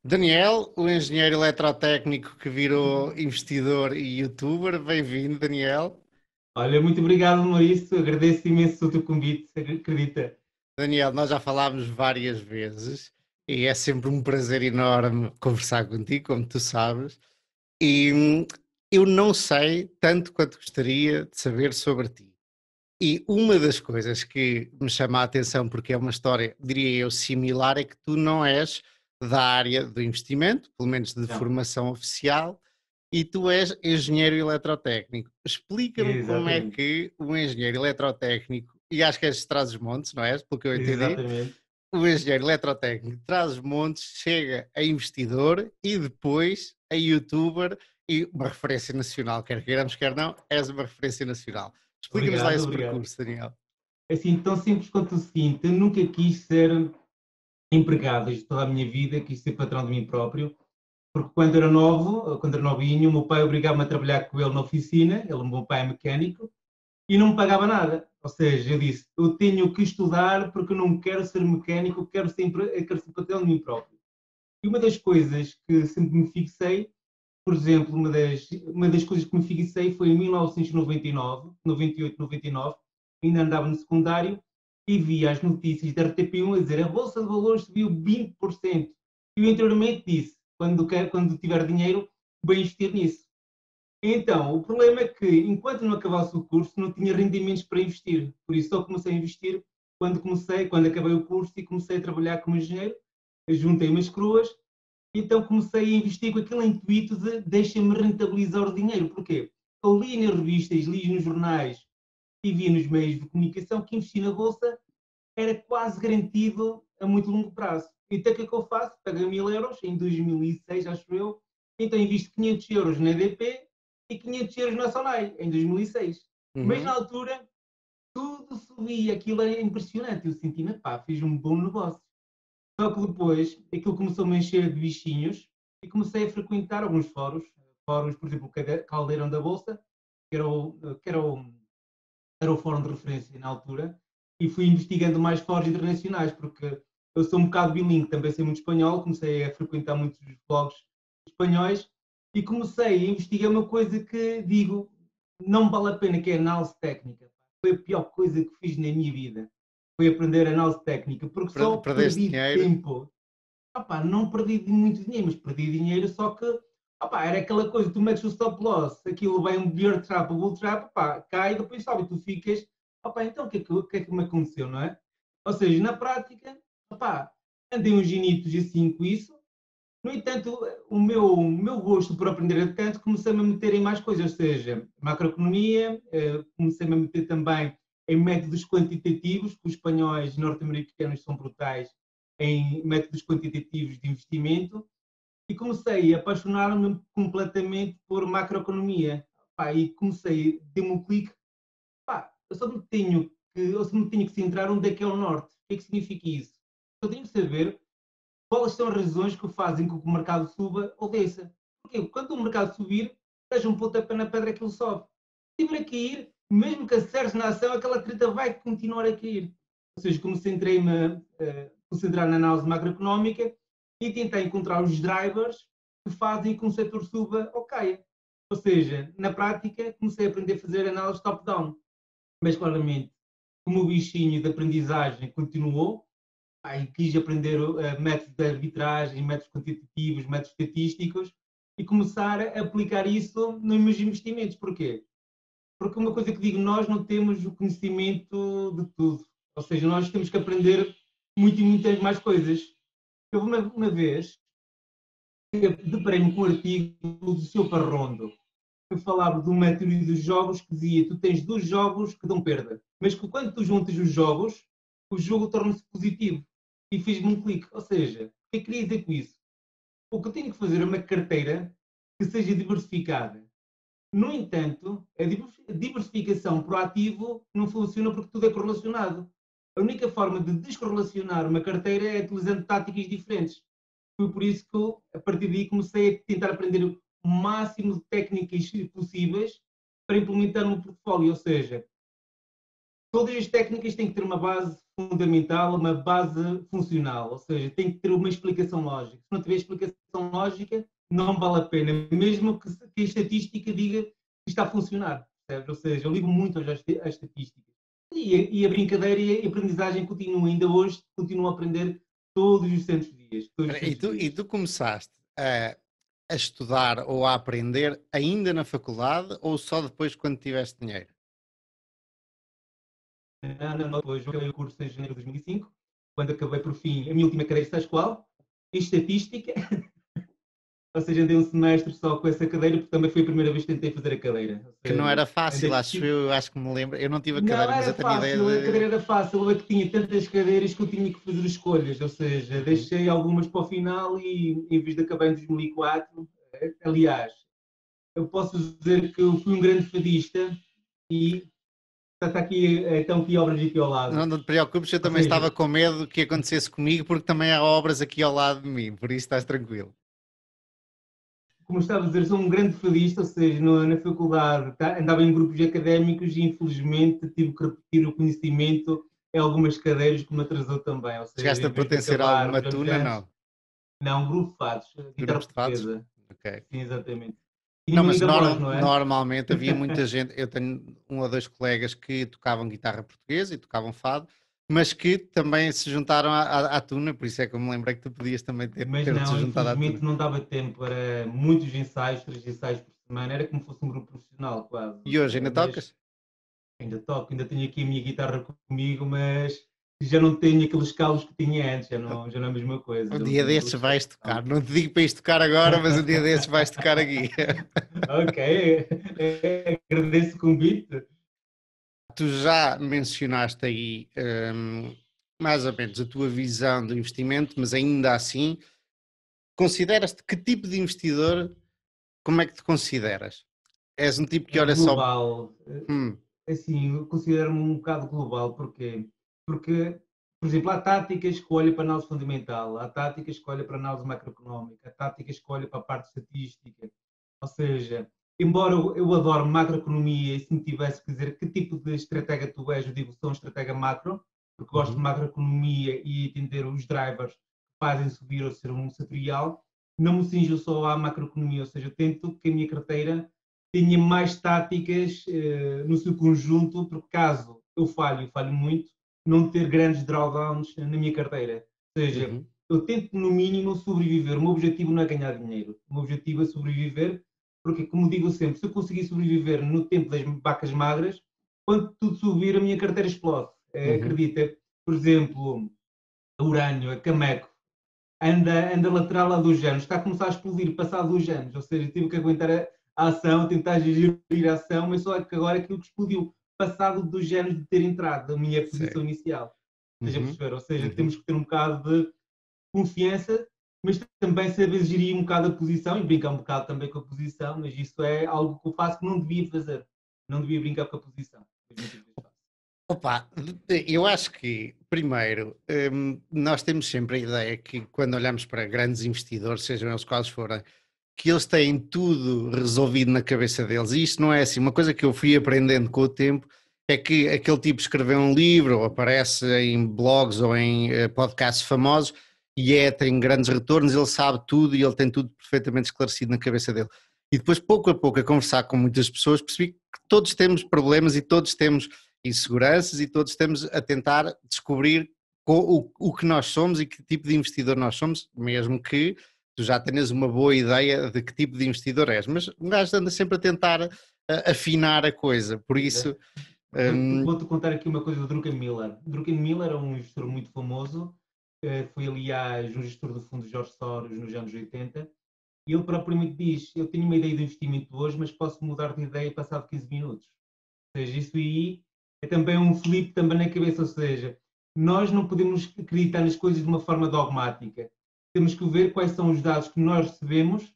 Daniel, o engenheiro eletrotécnico que virou investidor e youtuber, bem-vindo, Daniel. Olha, muito obrigado, Maurício. Agradeço imenso o teu convite, acredita. Daniel, nós já falámos várias vezes e é sempre um prazer enorme conversar contigo, como tu sabes. E eu não sei tanto quanto gostaria de saber sobre ti. E uma das coisas que me chama a atenção, porque é uma história, diria eu, similar, é que tu não és da área do investimento, pelo menos de Não, formação oficial, e tu és engenheiro eletrotécnico. Explica-me como é exatamente, que um engenheiro eletrotécnico, e acho que és de Trás-os-Montes, não és? Pelo que eu entendi, exatamente. o engenheiro eletrotécnico de Trás-os-Montes chega a investidor e depois a youtuber e uma referência nacional, quer queiramos, quer não, és uma referência nacional. Explica-nos lá Obrigado, esse obrigado. percurso, Daniel. Assim, tão simples quanto o seguinte, eu nunca quis ser empregado isto toda a minha vida, quis ser patrão de mim próprio, porque quando era novinho, o meu pai obrigava-me a trabalhar com ele na oficina, o meu pai é mecânico, e não me pagava nada. Ou seja, eu disse, eu tenho que estudar porque eu não quero ser mecânico, eu quero ser patrão de mim próprio. E uma das coisas que sempre me fixei, por exemplo, uma das coisas que me fixei foi em 1999, 98, 99, ainda andava no secundário e via as notícias da RTP1 a dizer a Bolsa de Valores subiu 20%. E eu anteriormente disse, quando tiver dinheiro, vou investir nisso. Então, o problema é que, enquanto não acabasse o curso, não tinha rendimentos para investir. Por isso, só comecei a investir quando acabei o curso e comecei a trabalhar como engenheiro, juntei umas cruas, então comecei a investir com aquele intuito de deixa-me rentabilizar o dinheiro. Porquê? Eu li nas revistas, li nos jornais e vi nos meios de comunicação que investir na Bolsa era quase garantido a muito longo prazo. Então o que é que eu faço? Pego 1000 euros, em 2006, acho eu, então invisto 500 euros na EDP e 500 euros na Sonai, em 2006. Mas na Uhum. altura tudo subia, aquilo era impressionante. Eu senti, pá, fiz um bom negócio. Só que depois aquilo começou-me a encher de bichinhos e comecei a frequentar alguns fóruns, por exemplo, o Caldeirão da Bolsa, que era o fórum de referência na altura, e fui investigando mais fóruns internacionais, porque eu sou um bocado bilingue, também sei muito espanhol, comecei a frequentar muitos blogs espanhóis e comecei a investigar uma coisa que digo, não vale a pena, que é a análise técnica. Foi a pior coisa que fiz na minha vida. Foi aprender análise técnica, porque só Perdeste perdi dinheiro. tempo. Não perdi muito dinheiro, mas perdi dinheiro só que era aquela coisa, tu metes o stop loss, aquilo vai um bear trap, um bull trap, cai e depois sobe e tu ficas, então o que é que me aconteceu, não é? Ou seja, na prática, andei uns genitos assim com isso. No entanto, o meu gosto por aprender tanto comecei-me a meter em mais coisas, ou seja, macroeconomia, comecei-me a meter também em métodos quantitativos, que os espanhóis e norte-americanos são brutais em métodos quantitativos de investimento, e comecei a apaixonar-me completamente por macroeconomia. E comecei, dei-me um clique, eu só me tenho que centrar onde é que é o norte. O que é que significa isso? Eu tenho que saber quais são as razões que fazem com que o mercado suba ou desça. Porque quando o mercado subir, seja um pontapé na pedra que ele sobe. Se estiver a cair, mesmo que acerte na ação, aquela treta vai continuar a cair. Ou seja, concentrei-me a concentrar na análise macroeconómica e tentar encontrar os drivers que fazem com que o setor suba ou caia. Ou seja, na prática, comecei a aprender a fazer análise top-down. Mas, claramente, como o bichinho de aprendizagem continuou, e quis aprender métodos de arbitragem, métodos quantitativos, métodos estatísticos e começar a aplicar isso nos meus investimentos. Porquê? Porque uma coisa que digo, nós não temos o conhecimento de tudo. Ou seja, nós temos que aprender muito e muitas mais coisas. Eu uma vez deparei-me com um artigo do Seu Parrondo que falava de uma teoria dos jogos que dizia tu tens dois jogos que dão perda, mas que quando tu juntas os jogos, o jogo torna-se positivo. E fiz-me um clique. Ou seja, o que eu queria dizer com isso? O que eu tenho que fazer é uma carteira que seja diversificada. No entanto, a diversificação proativo não funciona porque tudo é correlacionado. A única forma de descorrelacionar uma carteira é utilizando táticas diferentes. Foi por isso que eu, a partir daí, comecei a tentar aprender o máximo de técnicas possíveis para implementar no portfólio. Ou seja, todas as técnicas têm que ter uma base fundamental uma base funcional, ou seja, tem que ter uma explicação lógica. Se não tiver explicação lógica, não vale a pena, mesmo que a estatística diga que está a funcionar, percebes? Ou seja, eu ligo muito às estatísticas. E a brincadeira e a aprendizagem continua, ainda hoje continuo a aprender todos os santos dias. Todos os Espera, E santos tu, e dias. tu começaste a estudar ou a aprender ainda na faculdade ou só depois quando tiveste dinheiro? Não, depois eu acabei o curso em janeiro de 2005, quando acabei por fim a minha última cadeira, sabes qual? Em estatística. Ou seja, andei um semestre só com essa cadeira, porque também foi a primeira vez que tentei fazer a cadeira. Ou Que não era seja, fácil, andei acho eu, acho que me lembro. Eu não tive a não cadeira, mas era eu tenho ideia fácil, a cadeira de. era fácil, é que tinha tantas cadeiras que eu tinha que fazer escolhas, ou seja, Uhum. deixei algumas para o final e em vez de acabar em 2004, aliás, eu posso dizer que eu fui um grande fadista e está aqui, estão aqui obras aqui ao Não, lado. não te preocupes, eu Ou também estava seja, com medo que acontecesse comigo, porque também há obras aqui ao lado de mim, por isso estás tranquilo. como estava a dizer, sou um grande fadista, ou seja, na faculdade andava em grupos académicos e infelizmente tive que repetir o conhecimento em algumas cadeiras que me atrasou também, ou seja, Chegaste a em vez de pertencer a acabar alguma uns anos tuna? antes, Não. não, um grupo de fados, guitarra Grupos de fados? portuguesa, Ok. sim, exatamente. Tinha Não, uma mas linda voz, não é? normalmente havia muita gente. Eu tenho um ou dois colegas que tocavam guitarra portuguesa e tocavam fado, mas que também se juntaram à tuna, por isso é que eu me lembrei que tu podias também Mas ter-te não, juntado à tuna. infelizmente não dava tempo, era muitos ensaios, 3 ensaios por semana, era como se fosse um grupo profissional quase, E hoje ainda mas tocas? ainda toco, ainda tenho aqui a minha guitarra comigo, mas já não tenho aqueles calos que tinha antes, já não é a mesma coisa, Um já não dia tenho destes aqueles vais tocar. calos. Não te digo para isto tocar agora, mas um dia destes vais tocar aqui. Ok, agradeço o convite. Tu já mencionaste aí mais ou menos a tua visão do investimento, mas ainda assim, consideras-te que tipo de investidor, como é que te consideras? És um tipo que olha só. Global, Hum, assim, eu considero-me um bocado global, porquê? Porque, por exemplo, há táticas que olham para a análise fundamental, há táticas que olham para a análise macroeconómica, há táticas que olham para a parte estatística, ou seja, embora eu adore macroeconomia e se me tivesse que dizer que tipo de estratégia tu és, eu digo sou um estratega macro, porque gosto de uhum, macroeconomia e entender os drivers que fazem subir ou ser um setorial, não me cinjo só à macroeconomia, ou seja, eu tento que a minha carteira tenha mais táticas no seu conjunto, porque caso eu falhe, e falho muito, não ter grandes drawdowns na minha carteira. Ou seja, uhum, eu tento no mínimo sobreviver. O meu objetivo não é ganhar dinheiro. O meu objetivo é sobreviver, porque, como digo sempre, se eu conseguir sobreviver no tempo das vacas magras, quando tudo subir, a minha carteira explode. uhum. Acredita, por exemplo, a Urânio, a Cameco, anda lateral lá 2 anos, está a começar a explodir passado 2 anos, ou seja, tive que aguentar a ação, tentar gerir a ação, mas só que agora aquilo que explodiu, passado 2 anos de ter entrado, a minha Sim. posição inicial. Seja Uhum, perceber, ou seja, uhum. temos que ter um bocado de confiança, mas também saber gerir um bocado a posição e brincar um bocado também com a posição, mas isso é algo que eu faço que não devia fazer. Não devia brincar com a posição, mas muitas vezes faço. Opa, eu acho que, primeiro, nós temos sempre a ideia que quando olhamos para grandes investidores, sejam eles quais forem, que eles têm tudo resolvido na cabeça deles. E isto não é assim. Uma coisa que eu fui aprendendo com o tempo é que aquele tipo escreveu um livro, ou aparece em blogs ou em podcasts famosos e tem grandes retornos, ele sabe tudo e ele tem tudo perfeitamente esclarecido na cabeça dele. E depois, pouco a pouco, a conversar com muitas pessoas, percebi que todos temos problemas e todos temos inseguranças e todos estamos a tentar descobrir o que nós somos e que tipo de investidor nós somos, mesmo que tu já tenhas uma boa ideia de que tipo de investidor és, mas um gajo anda sempre a tentar afinar a coisa, por isso. hum, Vou-te contar aqui uma coisa do Druckenmiller. Druckenmiller é um gestor muito famoso, foi aliás um gestor do fundo Jorge Soros nos anos 80, e ele propriamente diz, eu tenho uma ideia de investimento hoje, mas posso mudar de ideia passado 15 minutos. Ou seja, isso aí é também um flip também na cabeça, ou seja, nós não podemos acreditar nas coisas de uma forma dogmática. Temos que ver quais são os dados que nós recebemos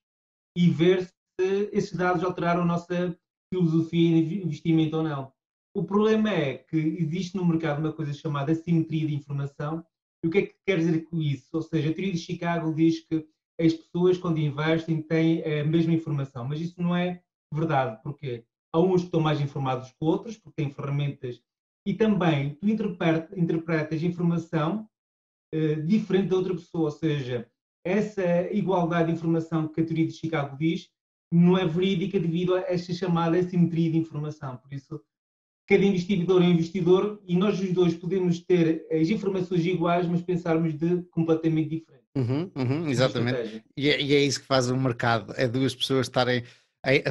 e ver se esses dados alteraram a nossa filosofia de investimento ou não. O problema é que existe no mercado uma coisa chamada assimetria de informação. E o que é que quer dizer com isso? Ou seja, a teoria de Chicago diz que as pessoas, quando investem, têm a mesma informação, mas isso não é verdade. Porquê? Há uns que estão mais informados que outros, porque têm ferramentas e também tu interpretas informação diferente da outra pessoa, ou seja, essa igualdade de informação que a teoria de Chicago diz não é verídica devido a esta chamada assimetria de informação. Por isso, cada investidor é um investidor e nós os dois podemos ter as informações iguais, mas pensarmos de completamente diferente. Uma Exatamente. estratégia. E é isso que faz o mercado, é duas pessoas estarem,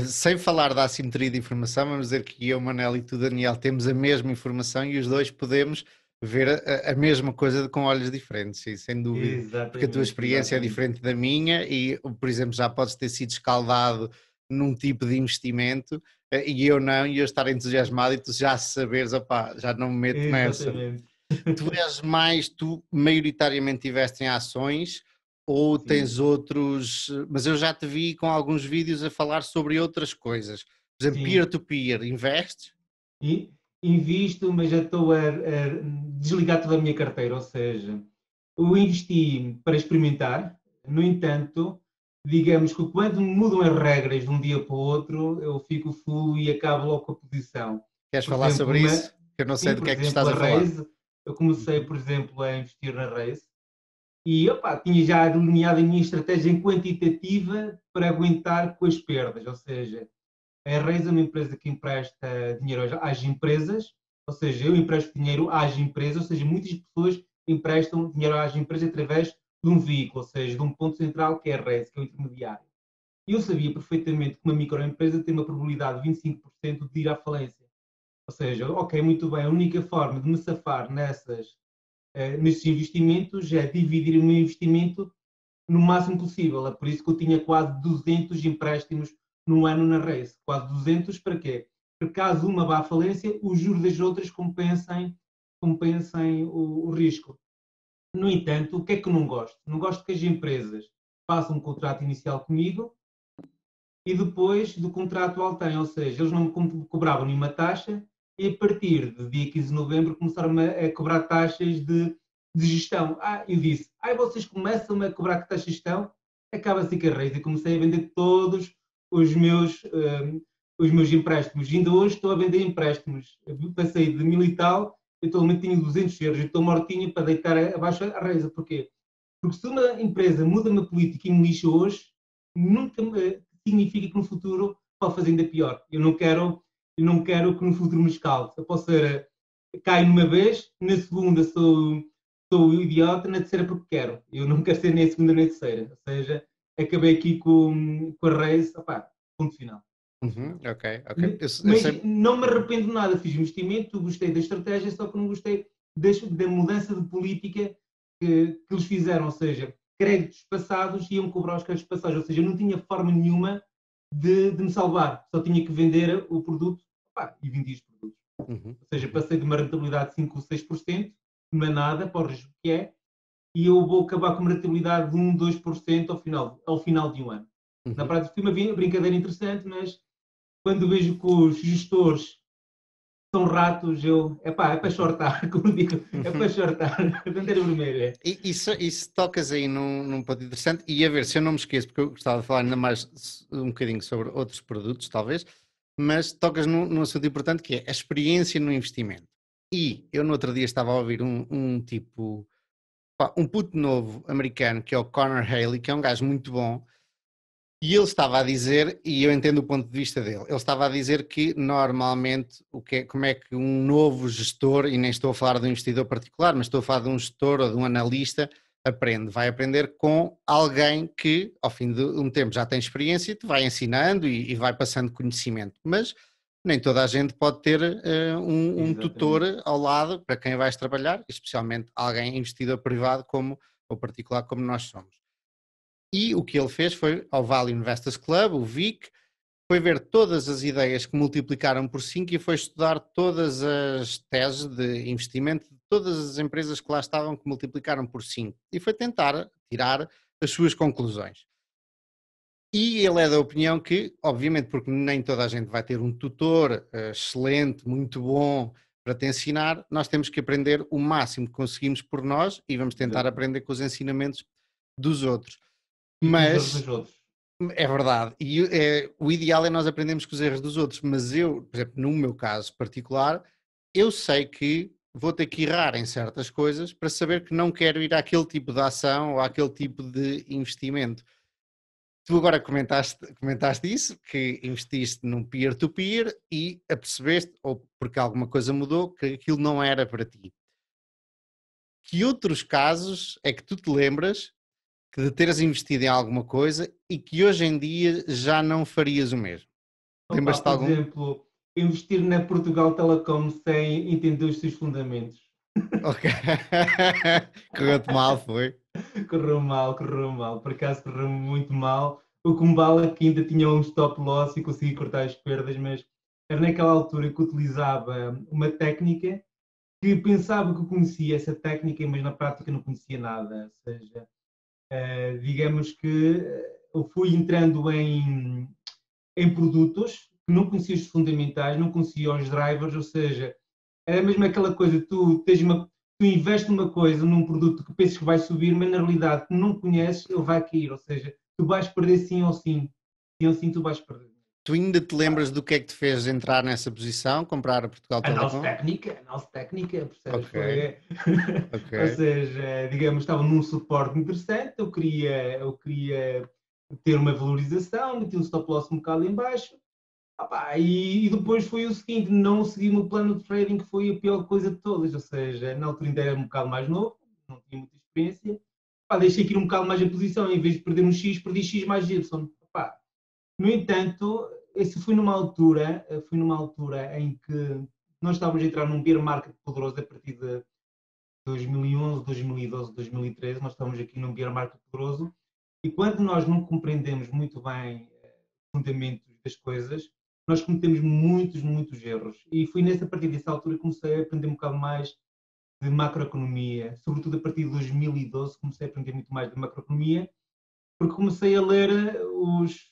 sem falar da assimetria de informação, vamos dizer que eu, Manel e tu, Daniel, temos a mesma informação e os dois podemos ver a mesma coisa com olhos diferentes, sim, sem dúvida, porque a tua Exatamente, experiência é exatamente. diferente da minha e, por exemplo, já podes ter sido escaldado num tipo de investimento e eu não, e eu estar entusiasmado e tu já saberes, opá, já não me meto nessa. Exatamente. Tu maioritariamente investes em ações ou tens Sim, outros, mas eu já te vi com alguns vídeos a falar sobre outras coisas. Por exemplo, sim. peer-to-peer, investes? E invisto, mas já estou a desligar toda a minha carteira, ou seja, eu investi para experimentar, no entanto, digamos que quando mudam as regras de um dia para o outro, eu fico full e acabo logo com a posição. Queres Por falar exemplo, sobre isso? Que eu não sei sim, do por que é que tu exemplo, estás a a falar. Raise, eu comecei, Uhum. por exemplo, a investir na Raise e opa, tinha já delineado a minha estratégia em quantitativa para aguentar com as perdas, ou seja, a Reis é uma empresa que empresta dinheiro às empresas, ou seja, eu empresto dinheiro às empresas, ou seja, muitas pessoas emprestam dinheiro às empresas através de um veículo, ou seja, de um ponto central que é a Reis, que é o intermediário. E eu sabia perfeitamente que uma microempresa tem uma probabilidade de 25% de ir à falência. Ou seja, ok, muito bem, a única forma de me safar nesses investimentos é dividir o meu investimento no máximo possível. É por isso que eu tinha quase 200 empréstimos no ano na Race. Quase 200 para quê? Porque caso uma vá à falência, os juros das outras compensem o risco. No entanto, o que é que eu não gosto? Não gosto que as empresas façam um contrato inicial comigo e depois do contrato têm, ou seja, eles não me cobravam nenhuma taxa e a partir do dia 15 de novembro começaram a cobrar taxas de gestão. Eu disse, vocês começam a cobrar taxas de gestão, acaba-se a raise. E comecei a vender todos os meus, os meus empréstimos. E ainda hoje estou a vender empréstimos. Eu passei de 1000 e tal, eu atualmente tenho 200 euros, eu estou mortinho para deitar abaixo a raise. Porquê? Porque se uma empresa muda uma política e me lixa hoje, nunca significa que no futuro pode fazer ainda pior. Eu não quero que no futuro me escalde. Eu posso ser, caio numa vez, na segunda sou idiota, na terceira porque quero. Eu não quero ser nem a segunda nem a terceira. Ou seja, acabei aqui com a race, opá, ponto final. Ponto final. Ok, ok. Eu Mas sei. não me Uhum. arrependo de nada, fiz investimento, gostei da estratégia, só que não gostei da mudança de política que eles fizeram, ou seja, créditos passados iam cobrar os créditos passados, ou seja, eu não tinha forma nenhuma de me salvar, só tinha que vender o produto e vendi os produtos. Uhum, Ou seja, uhum, passei de uma rentabilidade de 5 ou 6%, não é nada para o risco que é, e eu vou acabar com uma rentabilidade de 1, 2% ao final de um ano. Na uhum. prática, foi uma brincadeira interessante, mas quando vejo que os gestores são ratos, é para shortar, como digo, é para shortar, bandeira vermelha. Isso tocas aí num ponto interessante, e a ver se eu não me esqueço, porque eu gostava de falar ainda mais um bocadinho sobre outros produtos, talvez, mas tocas num assunto importante que é a experiência no investimento. E eu no outro dia estava a ouvir um tipo, um puto novo americano que é o Connor Haley, que é um gajo muito bom. E ele estava a dizer, e eu entendo o ponto de vista dele, ele estava a dizer que normalmente como é que um novo gestor, e nem estou a falar de um investidor particular, mas estou a falar de um gestor ou de um analista, aprende. Vai aprender com alguém que ao fim de um tempo já tem experiência e te vai ensinando e vai passando conhecimento. Mas nem toda a gente pode ter um tutor Exatamente. ao lado para quem vais trabalhar, especialmente alguém investidor privado como ou particular como nós somos. E o que ele fez foi ao Value Investors Club, o VIC, foi ver todas as ideias que multiplicaram por 5 e foi estudar todas as teses de investimento de todas as empresas que lá estavam que multiplicaram por 5 e foi tentar tirar as suas conclusões. E ele é da opinião que, obviamente, porque nem toda a gente vai ter um tutor excelente, muito bom para te ensinar, nós temos que aprender o máximo que conseguimos por nós e vamos tentar Exato. aprender com os ensinamentos dos outros. E com os erros Mas dos outros. é verdade. E o ideal é nós aprendermos com os erros dos outros. Mas eu, por exemplo, no meu caso particular, eu sei que vou ter que errar em certas coisas para saber que não quero ir àquele tipo de ação ou àquele tipo de investimento. Tu agora comentaste isso, que investiste num peer-to-peer e apercebeste, ou porque alguma coisa mudou, que aquilo não era para ti. Que outros casos é que tu te lembras que de teres investido em alguma coisa e que hoje em dia já não farias o mesmo? Opa, Lembras-te de por algum? exemplo, investir na Portugal Telecom sem entender os seus fundamentos. Ok. Correu-te mal, foi? Correu mal, por acaso correu muito mal. O Kumbala que ainda tinha um stop loss e conseguia cortar as perdas, mas era naquela altura que utilizava uma técnica que pensava que conhecia essa técnica, mas na prática não conhecia nada. Ou seja, digamos que eu fui entrando em produtos que não conhecia os fundamentais, não conhecia os drivers, ou seja, era mesmo aquela coisa, tu investes numa coisa, num produto que pensas que vai subir, mas na realidade tu não conheces, ele vai cair, ou seja, tu vais perder sim ou sim tu vais perder. Tu ainda te lembras do que é que te fez entrar nessa posição, comprar a Portugal Telecom? Análise técnica, percebes? Ok, Foi, ok. ou seja, digamos, estava num suporte interessante, eu queria ter uma valorização, meti um stop loss um bocado em baixo. E depois foi o seguinte, não segui o meu plano de trading, que foi a pior coisa de todas, ou seja, na altura ainda era um bocado mais novo, não tinha muita experiência, deixei aqui um bocado mais a posição, em vez de perder um X, perdi X mais Y. No entanto, esse fui numa altura em que nós estávamos a entrar num bear market poderoso a partir de 2011, 2012, 2013, nós estamos aqui num bear market poderoso, e quando nós não compreendemos muito bem os fundamentos das coisas, nós cometemos muitos erros. E foi a partir dessa altura que comecei a aprender um bocado mais de macroeconomia, sobretudo a partir de 2012 comecei a aprender muito mais de macroeconomia, porque comecei a ler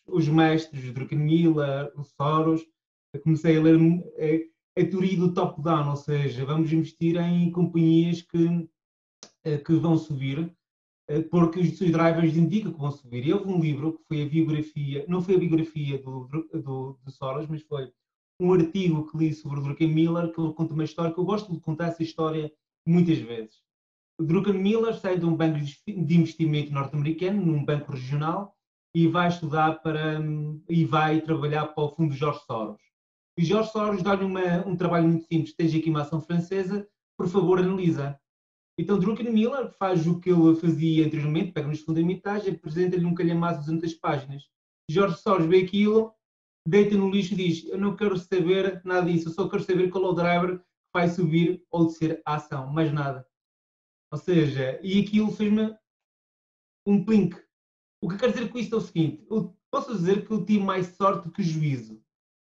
os mestres, o Druckenmiller, o Soros, comecei a ler a teoria do top-down, ou seja, vamos investir em companhias que vão subir, porque os seus drivers indicam que vão subir. E houve um livro que foi a biografia, não foi a biografia do Soros, mas foi um artigo que li sobre o Druckenmiller, que ele conta uma história, que eu gosto de contar essa história muitas vezes. O Druckenmiller sai de um banco de investimento norte-americano, num banco regional, e vai estudar e vai trabalhar para o fundo Jorge Soros. E Jorge Soros dá-lhe um trabalho muito simples, tens aqui uma ação francesa, por favor analisa. Então Druckenmiller faz o que ele fazia anteriormente, pega nos fundamentais, apresenta-lhe um calhamaço de 200 páginas. Jorge Soros vê aquilo, deita no lixo e diz, eu não quero saber nada disso, eu só quero saber qual é o driver que vai subir ou descer a ação, mais nada. Ou seja, e aquilo fez-me um plink. O que eu quero dizer com isto é o seguinte, eu posso dizer que eu tive mais sorte que juízo.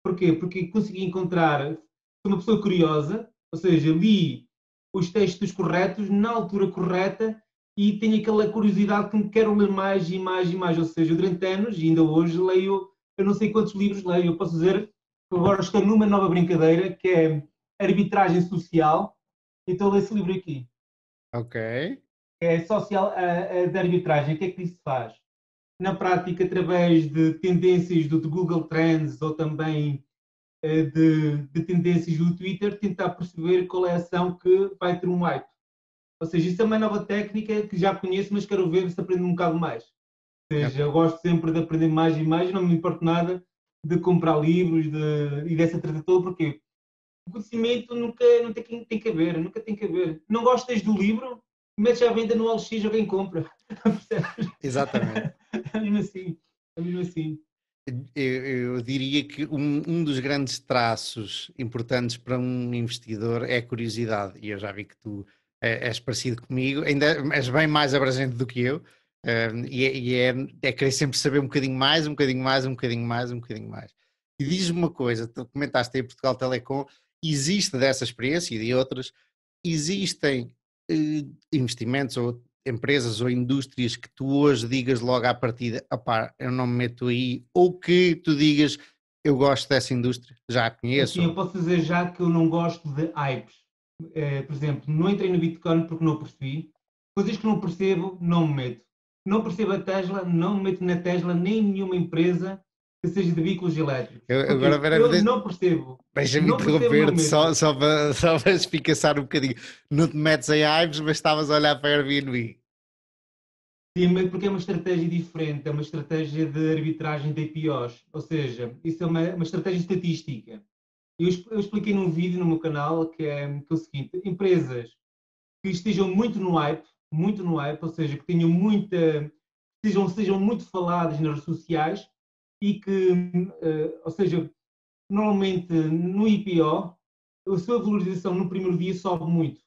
Porquê? Porque consegui encontrar, sou uma pessoa curiosa, ou seja, li os textos corretos, na altura correta, e tenho aquela curiosidade que me quero ler mais e mais e mais. Ou seja, durante anos, e ainda hoje, leio, eu não sei quantos livros leio. Eu posso dizer que agora estou numa nova brincadeira, que é arbitragem social, então leio esse livro aqui. Ok. É social de arbitragem. O que é que isso faz? Na prática, através de tendências do Google Trends ou também de tendências do Twitter, tentar perceber qual é a ação que vai ter um hype. Ou seja, isso é uma nova técnica que já conheço, mas quero ver se aprendo um bocado mais. Ou seja, eu gosto sempre de aprender mais e mais, não me importa nada de comprar livros e dessa treta toda, porque o conhecimento nunca tem que haver, nunca tem que haver. Não gostas do livro? Metes à venda no OLX, alguém compra. Exatamente. É mesmo assim. É mesmo assim. Eu diria que um dos grandes traços importantes para um investidor é a curiosidade, e eu já vi que tu és parecido comigo, ainda és bem mais abrangente do que eu, é querer sempre saber um bocadinho mais, um bocadinho mais, um bocadinho mais, um bocadinho mais. E diz-me uma coisa, tu comentaste aí Portugal Telecom, existe dessa experiência e de outras, existem investimentos ou empresas ou indústrias que tu hoje digas logo à partida, opá, eu não me meto aí, ou que tu digas, eu gosto dessa indústria, já a Assim, eu conheço? posso dizer já que eu não gosto de hypes. Por exemplo, não entrei no Bitcoin porque não percebi. Coisas que não percebo, não me meto. Não percebo a Tesla, não me meto na Tesla, nem em nenhuma empresa. que seja de veículos elétricos. Agora, Porque eu não percebo. deixa-me Não percebo no interromper-te momento. só para espicaçar um bocadinho. Não te metes em Ives, mas estavas a olhar para a Airbnb. Sim, mas porque é uma estratégia diferente, é uma estratégia de arbitragem de APOs, ou seja, isso é uma estratégia estatística. Eu expliquei num vídeo no meu canal que é o seguinte: empresas que estejam muito no hype, ou seja, que tenham muita, sejam muito faladas nas redes sociais e que, ou seja, normalmente no IPO, a sua valorização no primeiro dia sobe muito.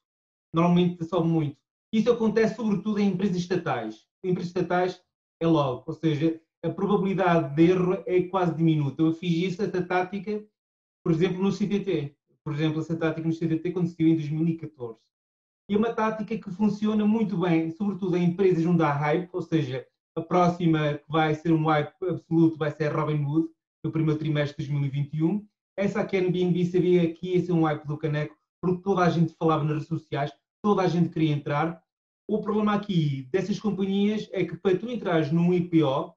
Normalmente sobe muito. Isso acontece sobretudo em empresas estatais. Em empresas estatais é logo, ou seja, a probabilidade de erro é quase diminuta. Eu fiz essa tática, por exemplo, no CTT. Por exemplo, essa tática no CTT aconteceu em 2014. E é uma tática que funciona muito bem, sobretudo em empresas onde há hype, ou seja, a próxima que vai ser um hype absoluto vai ser a Robinhood, no primeiro trimestre de 2021. Essa aqui a Airbnb sabia que ia ser um hype do caneco, porque toda a gente falava nas redes sociais, toda a gente queria entrar. O problema aqui dessas companhias é que para tu entrares num IPO,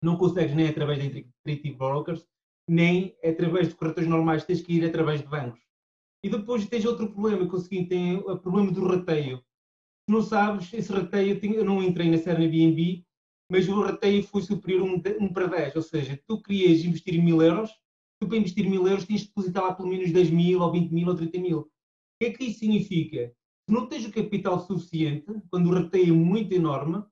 não consegues nem através da Interactive Brokers, nem através de corretores normais, tens que ir através de bancos. E depois tens outro problema, que é o seguinte, tem o problema do rateio. Se não sabes, esse rateio, eu não entrei na série Airbnb, mas o rateio foi superior um para 10, ou seja, tu querias investir 1000 euros, tu para investir 1000 euros tens de depositar lá pelo menos 10 mil, ou 20 mil, ou 30 mil. O que é que isso significa? Se não tens o capital suficiente, quando o rateio é muito enorme,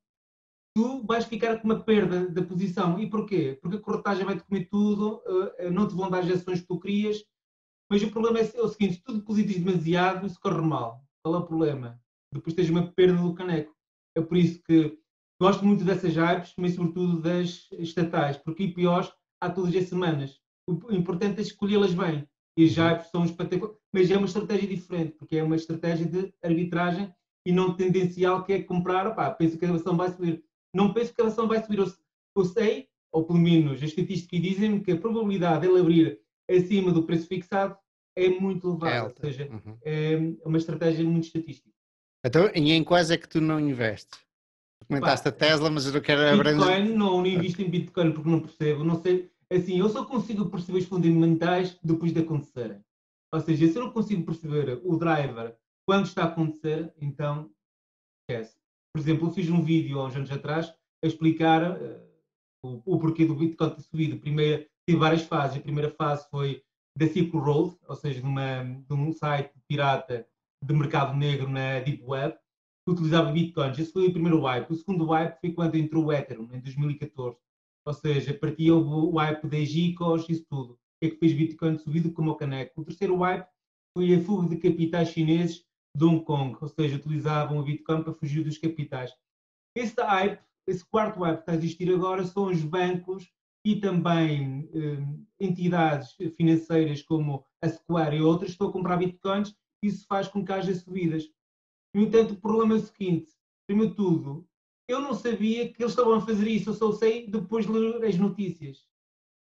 tu vais ficar com uma perda da posição. E porquê? Porque a corretagem vai-te comer tudo, não te vão dar as ações que tu querias, mas o problema é o seguinte: se tu depositas demasiado, isso corre mal. Qual é o problema? Depois tens uma perda do caneco. É por isso que gosto muito dessas hypes, mas sobretudo das estatais, porque IPOs há todas as semanas. O importante é escolhê-las bem. E as Uhum. hypes são espetaculares, mas é uma estratégia diferente, porque é uma estratégia de arbitragem e não tendencial, que é comprar, opá, penso que a ação vai subir. Não penso que a ação vai subir. Eu sei, ou pelo menos as estatísticas dizem que a probabilidade de ele abrir acima do preço fixado é muito É elevada, ou alta. seja, Uhum. é uma estratégia muito estatística. Então, e em quais é que tu não investes? Comentaste Epá, a Tesla, mas eu não quero abranger. Bitcoin, não invisto Ok. em Bitcoin porque não percebo, não sei, assim, eu só consigo perceber os fundamentais depois de acontecerem. Ou seja, se eu não consigo perceber o driver quando está a acontecer, então esquece. Por exemplo, eu fiz um vídeo há uns anos atrás a explicar o porquê do Bitcoin ter subido. Primeiro, tive várias fases. A primeira fase foi da Silk Road, ou seja, de um site pirata de mercado negro na Deep Web, que utilizava Bitcoins. Esse foi o primeiro wipe. O segundo wipe foi quando entrou o Ethereum, em 2014. Ou seja, partia o wipe das GICOs, isso tudo. O que é que fez Bitcoin subido como o caneco? O terceiro wipe foi a fuga de capitais chineses de Hong Kong, ou seja, utilizavam o Bitcoin para fugir dos capitais. Esse hype, esse quarto hype que está a existir agora são os bancos e também entidades financeiras como a Square e outras que estão a comprar bitcoins, e isso faz com que haja subidas. No entanto, o problema é o seguinte: primeiro de tudo, eu não sabia que eles estavam a fazer isso, eu só sei depois de ler as notícias.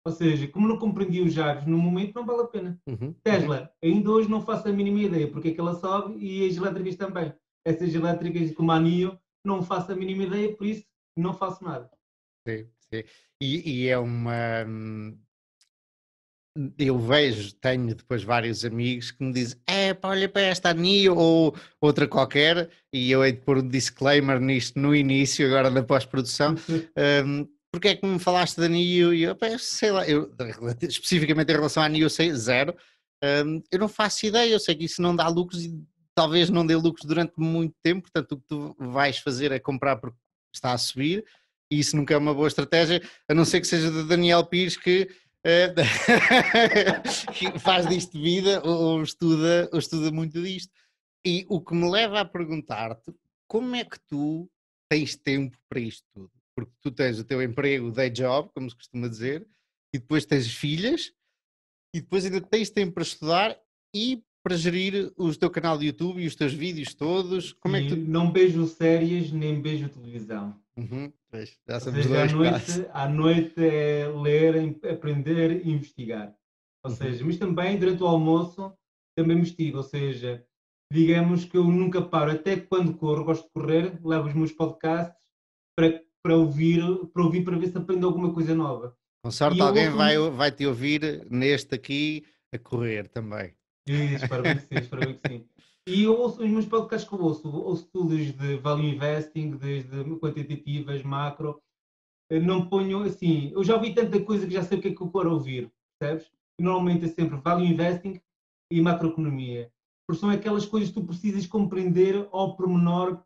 Ou seja, como não compreendi os jares no momento, não vale a pena. Uhum, uhum. Tesla, ainda hoje não faço a mínima ideia porque é que ela sobe, e as elétricas também. Essas elétricas como a NIO, não faço a mínima ideia, por isso não faço nada. Sim, sim. E é uma. Eu vejo, tenho depois vários amigos que me dizem: é pá, olha para esta NIO ou outra qualquer, e eu hei de pôr um disclaimer nisto no início, agora na pós-produção. Porque é que me falaste da NIO? E eu, pá, sei lá, especificamente em relação à NIO, sei zero. Eu não faço ideia, eu sei que isso não dá lucros e talvez não dê lucros durante muito tempo, portanto, o que tu vais fazer é comprar porque está a subir, e isso nunca é uma boa estratégia, a não ser que seja do Daniel Pires eh, que faz disto vida ou estuda muito disto. E o que me leva a perguntar-te, como é que tu tens tempo para isto tudo? Porque tu tens o teu emprego, o day job, como se costuma dizer, e depois tens filhas, e depois ainda tens tempo para estudar e para gerir o teu canal de YouTube e os teus vídeos todos. Como é que Sim, tu. não vejo séries nem vejo televisão. Uhum, pois, já Ou somos seja, dois quase. à noite é ler, aprender e investigar. Ou Uhum. seja, mas também durante o almoço também investigo. Ou seja, digamos que eu nunca paro, até quando corro, gosto de correr, levo os meus podcasts para ouvir, para ver se aprendo alguma coisa nova. Com E sorte eu alguém ouço vai te ouvir neste aqui a correr também. espero bem que sim, espero bem que sim. E eu ouço os meus podcasts que eu ouço tudo desde value investing, desde quantitativas, macro. Eu não ponho assim, eu já ouvi tanta coisa que já sei o que eu quero ouvir, percebes? E normalmente é sempre value investing e macroeconomia. Porque são aquelas coisas que tu precisas compreender ao pormenor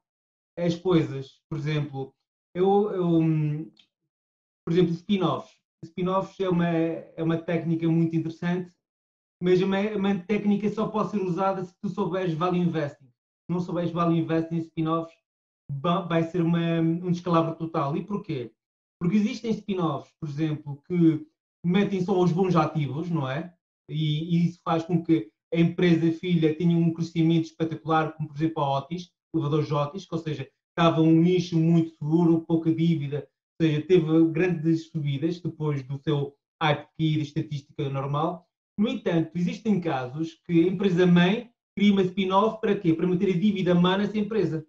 as coisas. Por exemplo, por exemplo, spin-offs. Spin-offs é uma técnica muito interessante, mas é uma técnica que só pode ser usada se tu souberes value investing. Se não souberes value investing em spin-offs, vai ser um descalabro total. E porquê? Porque existem spin-offs, por exemplo, que metem só os bons ativos, não é? E isso faz com que a empresa filha tenha um crescimento espetacular, como por exemplo a Otis, o elevador Otis, que, ou seja, estava um nicho muito seguro, pouca dívida, ou seja, teve grandes subidas depois do seu hype de estatística normal. No entanto, existem casos que a empresa-mãe cria uma spin-off para quê? Para manter a dívida má nessa empresa.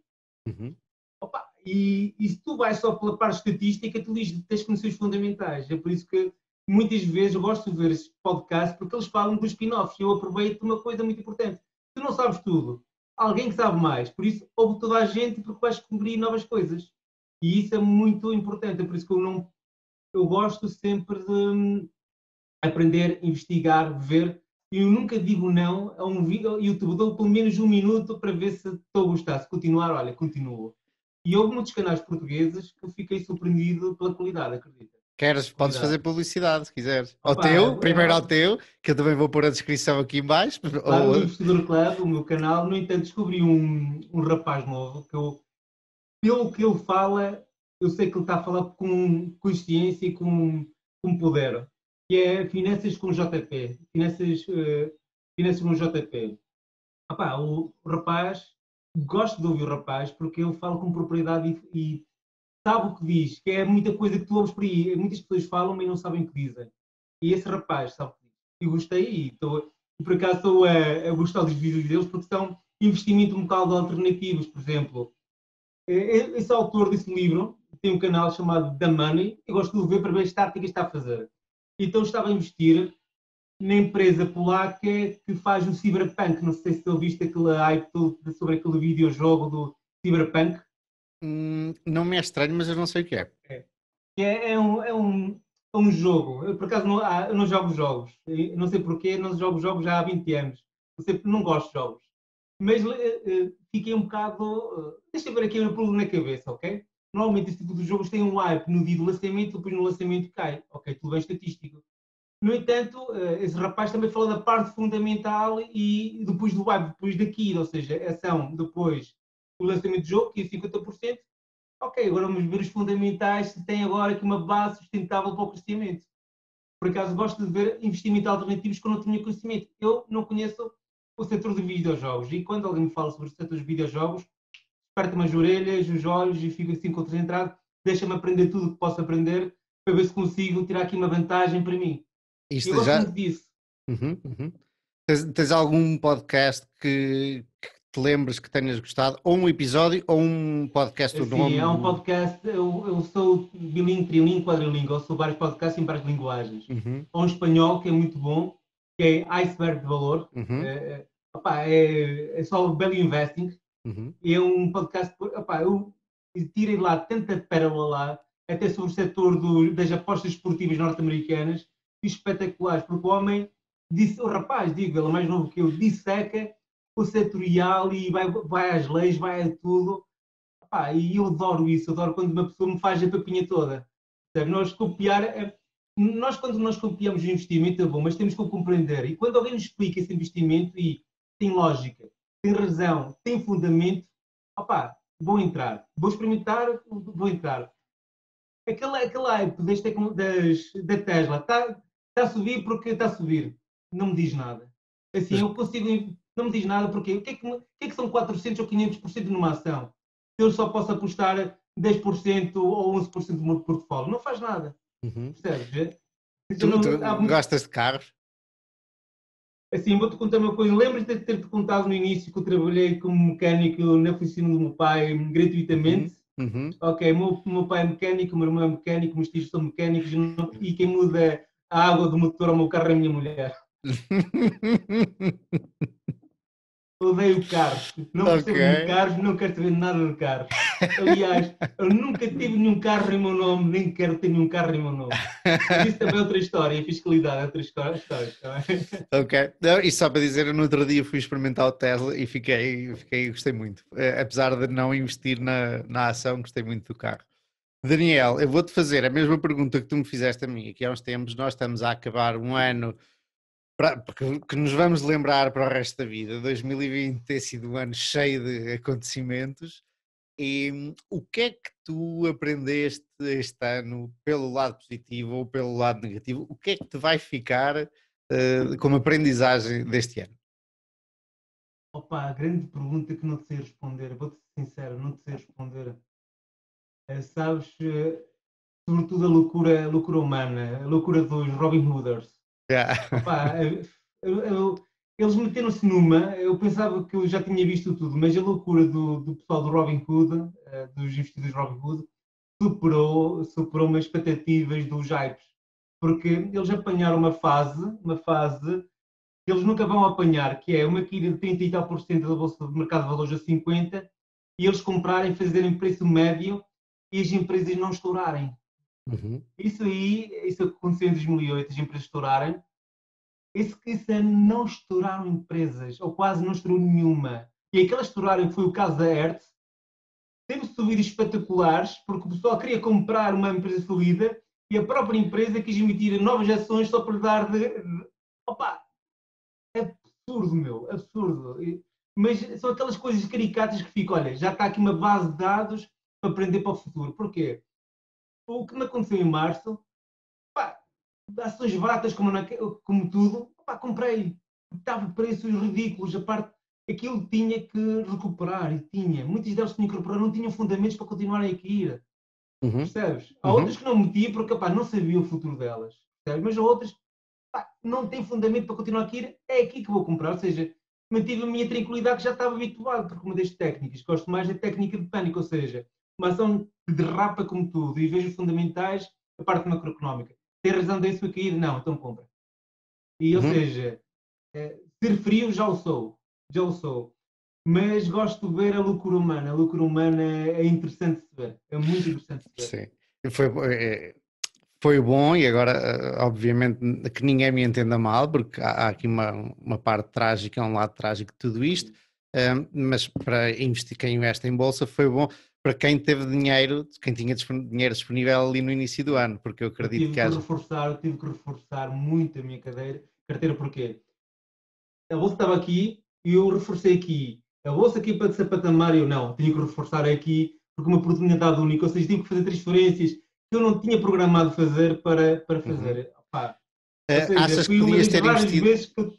Uhum. Opa, e se tu vais só pela parte estatística, tu tens condições fundamentais. É por isso que muitas vezes eu gosto de ver estes podcasts porque eles falam dos spin-offs. Eu aproveito uma coisa muito importante. Tu não sabes tudo. Alguém que sabe mais. Por isso, ouve toda a gente porque vais descobrir novas coisas. E isso é muito importante. É por isso que eu gosto sempre de aprender, investigar, ver. E eu nunca digo não a um vídeo YouTube. Dou pelo menos um minuto para ver se estou a gostar. Se continuar, olha, continuo. E houve muitos canais portugueses que eu fiquei surpreendido pela qualidade, acredita? Podes fazer Qualidade. publicidade se quiseres. Ao Opa, teu, primeiro ao teu, que eu também vou pôr a descrição aqui em baixo. claro, o Ou, Investidor Club, o meu canal, no entanto, descobri um rapaz novo que eu, pelo que ele fala, eu sei que ele está a falar com consciência e com poder, que é Finanças com JP. Finanças com JP. Opa, o rapaz, gosto de ouvir o rapaz porque ele fala com propriedade e sabe o que diz, que é muita coisa que tu ouves por aí. Muitas pessoas falam, mas não sabem o que dizem. E esse rapaz sabe o que diz. Eu gostei e por acaso estou a gostar dos vídeos deles porque são investimento um bocado alternativos, por exemplo. Esse autor desse livro tem um canal chamado The Money. Eu gosto de o ver para ver as táticas que está a fazer. Então estava a investir na empresa polaca que faz o Cyberpunk. Não sei se ouviste aquele hype sobre aquele videojogo do Cyberpunk. não me é estranho, mas eu não sei o que é. É. É um jogo. Eu, por acaso, eu não jogo jogos. Eu não sei porquê, não jogo jogos já há 20 anos. Não, sei, não gosto de jogos. Mas fiquei um bocado. Deixa eu ver aqui um pulo na cabeça, ok? Normalmente, este tipo de jogos tem um hype no dia do lançamento, depois no lançamento cai. Ok, tudo bem estatístico. No entanto, esse rapaz também falou da parte fundamental e depois do hype, depois daqui, ou seja, ação depois do lançamento do jogo, que é 50%. Ok, agora vamos ver os fundamentais, se tem agora aqui uma base sustentável para o crescimento. Por acaso gosto de ver investimentos alternativos que eu não tinha conhecimento. Eu não conheço o setor de videojogos e quando alguém me fala sobre o setor dos videojogos, aperta-me as orelhas, os olhos e fico assim concentrado, deixa-me aprender tudo o que posso aprender para ver se consigo tirar aqui uma vantagem para mim. E eu Isto gosto já. muito disso. Uhum, uhum. Tens algum podcast que te lembres que tenhas gostado? Ou um episódio, ou um podcast, o Assim, é um nome. podcast, eu sou bilingue, trilingue, quadrilingue, eu sou vários podcasts em várias linguagens. Uhum, Há um espanhol que é muito bom, que é Iceberg de Valor, uhum, é só Value Investing, uhum. e é um podcast, opá, eu tirei lá tanta pérola lá, até sobre o setor das apostas esportivas norte-americanas, espetaculares, porque o homem, disse, o rapaz, digo, ele é mais novo que eu, disseca o setorial e vai às leis, vai a tudo. Pá, e eu adoro isso, adoro quando uma pessoa me faz a papinha toda. Sabe? Nós quando nós copiamos o investimento é bom, mas temos que o compreender. E quando alguém nos explica esse investimento e tem lógica, tem razão, tem fundamento, opá, vou entrar, vou experimentar, vou entrar. Aquele hype da Tesla está a subir porque está a subir. Não me diz nada. Assim, Mas eu consigo. Não me diz nada porque o que é que são 400 ou 500% numa ação? Eu só posso apostar 10% ou 11% do meu portfólio. Não faz nada. uhum. Percebes? Então, Tu não, gostas de carros? assim, vou-te contar uma coisa. Lembras de ter-te contado no início que eu trabalhei como mecânico na oficina do meu pai gratuitamente? Uhum. Uhum. Ok, o meu pai é mecânico, o meu irmão é mecânico, meus tios são mecânicos e quem muda a água do motor ao meu carro é a minha mulher. Odeio carros, não Ok. percebo de carros, não quero saber nada de carros. Aliás, eu nunca tive nenhum carro em meu nome, nem quero ter nenhum carro em meu nome. Mas isso também é outra história, a fiscalidade é outra história. Tá bem? Ok. Não, e só para dizer, eu no outro dia fui experimentar o Tesla e gostei muito. Apesar de não investir na ação, gostei muito do carro. Daniel, eu vou-te fazer a mesma pergunta que tu me fizeste a mim aqui há uns tempos. Nós estamos a acabar um ano que nos vamos lembrar para o resto da vida. 2020 tem sido um ano cheio de acontecimentos. E o que é que tu aprendeste este ano pelo lado positivo ou pelo lado negativo? O que é que te vai ficar como aprendizagem deste ano? Opa, a grande pergunta que não te sei responder, vou-te ser sincero, não te sei responder. Sabes, sobretudo a loucura humana, a loucura dos Robin Hooders. Yeah. Opa, eles meteram-se numa, eu pensava que eu já tinha visto tudo, mas a loucura do pessoal do Robin Hood, dos investidores Robin Hood, superou umas expectativas dos hypes, porque eles apanharam uma fase que eles nunca vão apanhar, que é uma queda de 30 e tal por cento da bolsa de mercado de valores a 50, e eles comprarem, fazerem preço médio e as empresas não estourarem. Uhum. Isso aconteceu em 2008, as empresas estourarem. Esse ano não estouraram empresas, ou quase não estourou nenhuma. E aquelas que estouraram, que foi o caso da Hertz, teve subidas espetaculares, porque o pessoal queria comprar uma empresa falida e a própria empresa quis emitir novas ações só para lhe dar Opa, absurdo, meu, absurdo. Mas são aquelas coisas caricatas que ficam, olha, já está aqui uma base de dados para aprender para o futuro. Porquê? O que me aconteceu em março, pá, ações baratas como tudo, pá, comprei. Estava preços ridículos, a parte, aquilo tinha que recuperar, e tinha. Muitas delas tinham que recuperar, não tinham fundamentos para continuarem a cair. Uhum. Percebes? Há outras Uhum. que não metia porque pá, não sabia o futuro delas. Percebes? Mas há outras pá, não têm fundamento para continuar a cair, é aqui que vou comprar. Ou seja, mantive a minha tranquilidade que já estava habituado, porque uma das técnicas, gosto mais da técnica de pânico, ou seja, uma ação que derrapa como tudo e vejo os fundamentais, a parte macroeconómica. Tem razão disso a cair? Não, então compra. E, ou Uhum. seja, ser frio já o sou, já o sou. Mas gosto de ver a loucura humana. A loucura humana é interessante de se ver. É muito interessante de se ver. Sim. Foi, foi bom e agora, obviamente, que ninguém me entenda mal, porque há aqui uma parte trágica, um lado trágico de tudo isto, mas para investir, quem investe em bolsa foi bom para quem teve dinheiro, quem tinha dinheiro disponível ali no início do ano, porque eu acredito que haja. Eu tive que reforçar muito a minha carteira, porque a bolsa estava aqui e eu reforcei aqui. A bolsa aqui para ser patamar, eu não, tinha que reforçar aqui, porque uma oportunidade única, ou seja, tive que fazer transferências que eu não tinha programado fazer para Uhum. fazer. Opa, ou seja, Achas que foi uma podias das ter raras investido? vezes que eu.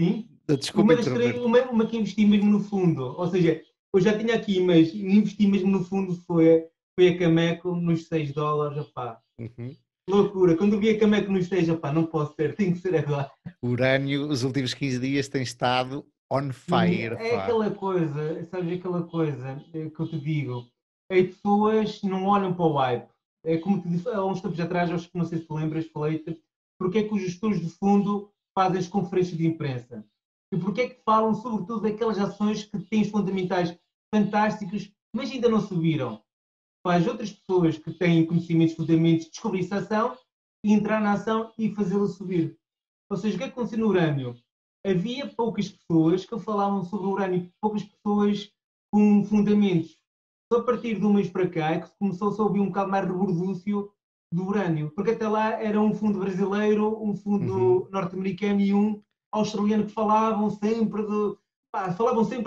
Sim, Desculpa interromper. uma que investi mesmo no fundo. Ou seja, eu já tinha aqui, mas investi mesmo no fundo foi a Cameco nos US$ 6. Opá, Uhum. loucura. Quando eu vi a Cameco nos 6, opá, não posso ser, tem que ser agora. O Urânio, os últimos 15 dias tem estado on Sim, fire, é pá. aquela coisa, sabes aquela coisa que eu te digo, as pessoas não olham para o hype. É como te disse há uns tempos atrás, acho que não sei se te lembras, falei-te, porque é que os gestores de fundo fazem as conferências de imprensa? E porque é que falam sobretudo daquelas ações que têm os fundamentais fantásticos, mas ainda não subiram? Para as outras pessoas que têm conhecimentos, fundamentos, descobrir essa ação, e entrar na ação e fazê-la subir. Ou seja, o que é que aconteceu no urânio? Havia poucas pessoas que falavam sobre o urânio, poucas pessoas com fundamentos. Só a partir de um mês para cá é que começou-se a ouvir um bocado mais rebordúcio do urânio, porque até lá era um fundo brasileiro, um Uhum. fundo norte-americano e um australiano que falavam sempre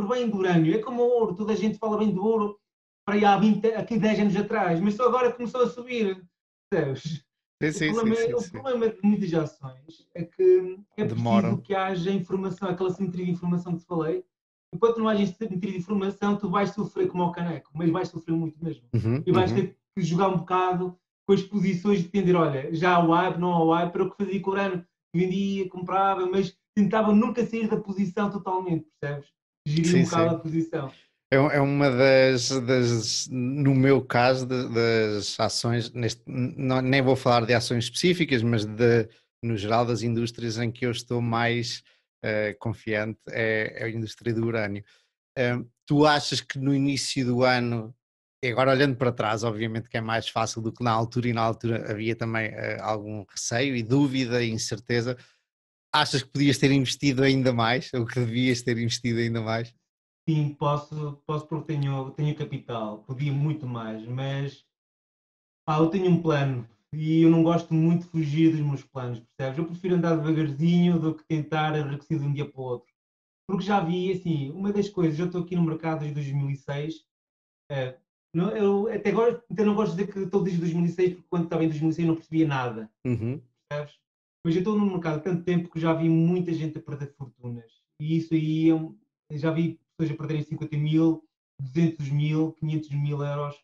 bem do urânio. É como o ouro, toda a gente fala bem do ouro para aí há 20, aqui 10 anos atrás, mas só agora começou a subir. Percebes? Sim, sim, sim, sim, O sim. problema de muitas ações é que é preciso Demoram. que haja informação, aquela simetria de informação que te falei. Enquanto não haja simetria de informação, tu vais sofrer como ao caneco, mas vais sofrer muito mesmo. Uhum, E vais uhum. ter que jogar um bocado com as posições de entender, olha, já há o hype, não há o hype, era o que fazia com o Urano, vendia, comprava, mas tentava nunca sair da posição totalmente, percebes? Gerir um Sim, bocado sim. a posição. É uma no meu caso, das ações, nem vou falar de ações específicas, mas no geral das indústrias em que eu estou mais confiante é a indústria do urânio. Tu achas que no início do ano, e agora olhando para trás, obviamente que é mais fácil do que na altura, e na altura havia também algum receio e dúvida e incerteza, achas que podias ter investido ainda mais, ou que devias ter investido ainda mais? Sim, posso porque tenho capital, podia muito mais, mas eu tenho um plano e eu não gosto muito de fugir dos meus planos, percebes? Eu prefiro andar devagarzinho do que tentar enriquecer de um dia para o outro. Porque já vi, assim, uma das coisas, eu estou aqui no mercado desde 2006, eu até agora até não gosto de dizer que estou desde 2006, porque quando estava em 2006 não percebia nada, Uhum. percebes? Mas eu estou no mercado há tanto tempo que já vi muita gente a perder fortunas. E isso aí, já vi pessoas a perderem 50 mil, 200 mil, 500 mil euros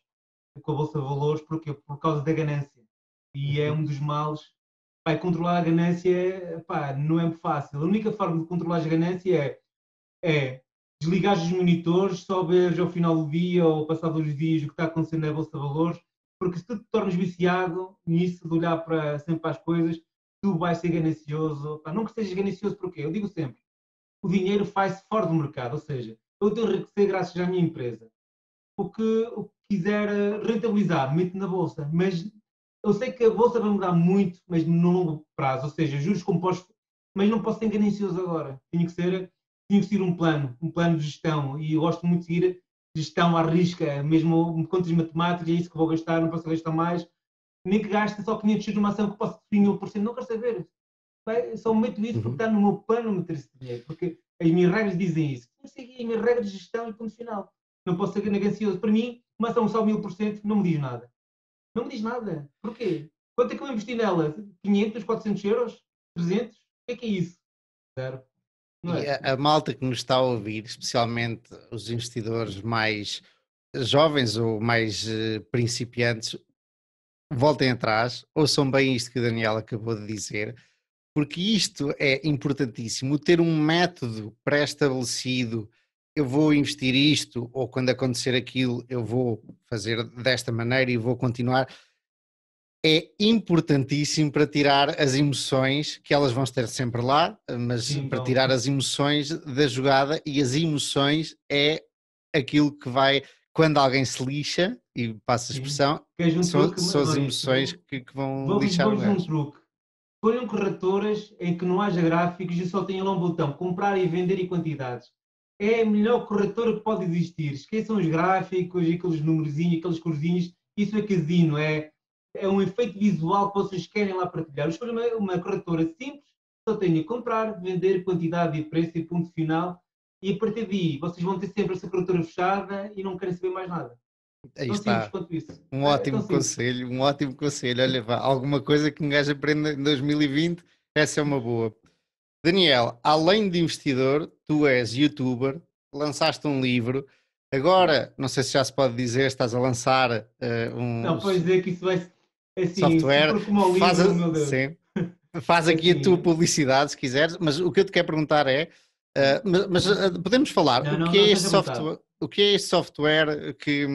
com a Bolsa de Valores, porque por causa da ganância. E é Uhum. um dos males. Pá, controlar a ganância, pá, não é fácil. A única forma de controlar a ganância é desligar os monitores, só ver ao final do dia ou passado os dias o que está acontecendo na Bolsa de Valores, porque se tu te tornas viciado nisso, de olhar sempre para as coisas, tu vais ser ganancioso. Pá, não que sejas ganancioso, porque eu digo sempre, o dinheiro faz-se fora do mercado, ou seja, eu tenho enriquecer graças à minha empresa. O que quiser rentabilizar, meto na bolsa, mas eu sei que a bolsa vai mudar muito, mas no longo prazo, ou seja, juros compostos, mas não posso ser ganancioso agora. Tinha que seguir um plano de gestão, e eu gosto muito de seguir gestão à risca, mesmo contas matemáticas, é isso que vou gastar, não posso gastar mais, nem que gaste só 500 numa ação que posso subir 1000%, não quero saber. Só meto isso porque Uhum. está no meu plano meter esse dinheiro, porque as minhas regras dizem isso. Eu segui as minhas regras de gestão e funcional. Não posso ser ganancioso. Para mim, uma ação só 1000% não me diz nada. Não me diz nada. Porquê? Quanto é que eu investi nela? 500, 400 euros? 300? O que é isso? Zero. Não E é? a malta que nos está a ouvir, especialmente os investidores mais jovens ou mais principiantes, voltem atrás, ouçam bem isto que o Daniel acabou de dizer, porque isto é importantíssimo, ter um método pré-estabelecido, eu vou investir isto, ou quando acontecer aquilo, eu vou fazer desta maneira e vou continuar, é importantíssimo para tirar as emoções, que elas vão estar sempre lá, mas Sim, para então, tirar as emoções da jogada, e as emoções é aquilo que vai, quando alguém se lixa, e passa a sim. expressão, Queres um truque, são as Maurício? emoções que vão Vou-vos lixar um vou um gajo. truque. Escolham corretoras em que não haja gráficos e só tenha lá um botão comprar e vender e quantidades. É a melhor corretora que pode existir. Esqueçam os gráficos e aqueles numerozinhos, aqueles corzinhos. Isso é casino, é um efeito visual que vocês querem lá partilhar. Escolham uma corretora simples, só tenha comprar, vender, quantidade e preço e ponto final. E a partir daí, vocês vão ter sempre essa corretora fechada e não querem saber mais nada. Aí Tão simples está. quanto isso. Um É tão ótimo simples. conselho, um ótimo conselho. Olha, vá, alguma coisa que um gajo aprenda em 2020, essa é uma boa. Daniel, além de investidor, tu és youtuber, lançaste um livro. Agora, não sei se já se pode dizer, estás a lançar um Não, pois dizer que isso vai. Assim, se software. for como ao livro, meu Deus. Sim, faz aqui a tua Assim, publicidade se quiseres, mas o que eu te quero perguntar é, podemos falar, não, o não, que não, é este esteja à vontade. software, o que é este software que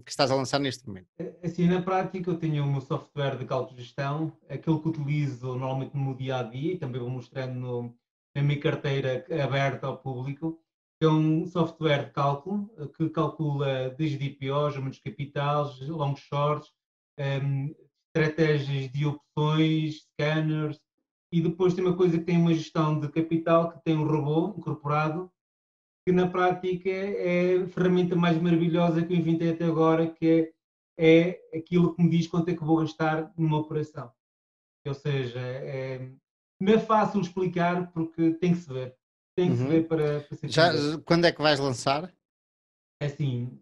estás a lançar neste momento? Assim, na prática, eu tenho o meu software de cálculo de gestão, aquele que utilizo normalmente no meu dia a dia e também vou mostrando na minha carteira aberta ao público. É um software de cálculo que calcula desde IPOs, aumentos de capitais, long shorts, estratégias de opções, scanners, e depois tem uma coisa que tem uma gestão de capital que tem um robô incorporado, que na prática é a ferramenta mais maravilhosa que eu inventei até agora, que é aquilo que me diz quanto é que vou gastar numa operação. Ou seja, não é fácil explicar porque tem que se ver. Tem que se Uhum. ver para se Já, entender. quando é que vais lançar? Assim,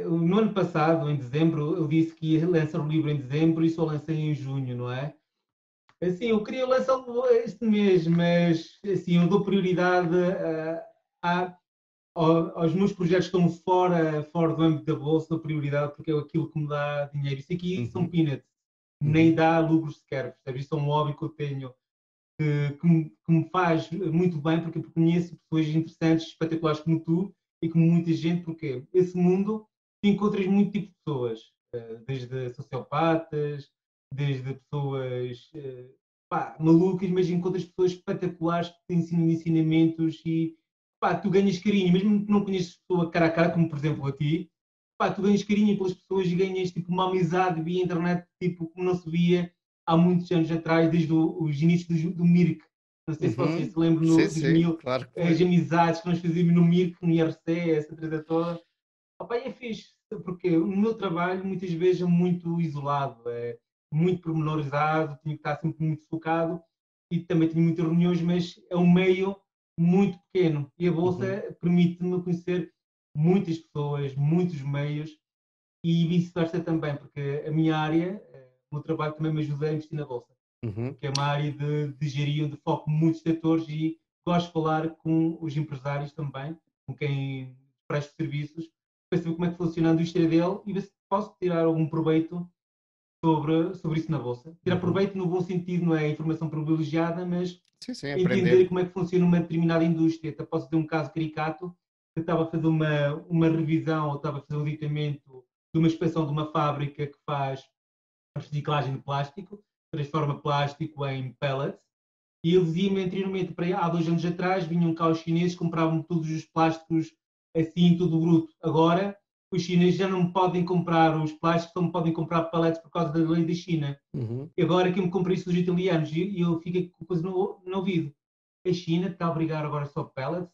no ano passado, em dezembro, eu disse que ia lançar o livro em dezembro e só lancei em junho, não é? Assim, eu queria lançá-lo este mês, mas assim, eu dou prioridade a, aos meus projetos que estão fora do âmbito da bolsa, dou prioridade porque é aquilo que me dá dinheiro. Isso aqui são Uhum, peanuts, nem uhum, dá lucros sequer, percebes? Isso é um hobby que eu tenho que me faz muito bem porque conheço pessoas interessantes, espetaculares como tu, e com muita gente, porque esse mundo tu encontras muito tipo de pessoas, desde sociopatas, desde pessoas pá, malucas, mas encontras pessoas espetaculares que te ensinam ensinamentos e pá, tu ganhas carinho, mesmo que não conheças pessoa cara a cara, como por exemplo a ti, pá, tu ganhas carinho pelas pessoas e ganhas tipo, uma amizade via internet, tipo, como não se via há muitos anos atrás, desde os inícios do Mirk. Não sei se vocês Uhum. se lembram Sim, no sim, 2000, claro que as lembro. amizades que nós fazíamos no Mirk, no IRC, essa treta toda. Opa, é fixe, porque o meu trabalho muitas vezes é muito isolado, é muito pormenorizado, tenho que estar sempre muito focado e também tenho muitas reuniões, mas é um meio muito pequeno e a Uhum. Bolsa permite-me conhecer muitas pessoas, muitos meios e vice-versa também, porque a minha área, o meu trabalho também me ajuda a investir na Bolsa, Uhum. porque é uma área de gerir, onde foco muitos setores e gosto de falar com os empresários também, com quem presto serviços, para saber como é que funciona a indústria dele e ver se posso tirar algum proveito sobre isso na Bolsa. Tirar Uhum. proveito no bom sentido, não é informação privilegiada, mas Sim, sim, entender aprender. como é que funciona uma determinada indústria. Até posso ter um caso caricato, que estava a fazer uma revisão, ou estava a fazer um aditamento de uma inspeção de uma fábrica que faz reciclagem de plástico, transforma plástico em pellets, e ele dizia-me anteriormente, para há 2 anos atrás, vinham cá os chineses, compravam todos os plásticos assim, tudo bruto. Agora, os chineses já não podem comprar os plásticos, não podem comprar pallets por causa da lei da China. Uhum. E agora que eu me comprei isso dos italianos, e eu fiquei com coisa no ouvido. A China está a obrigar agora só pellets.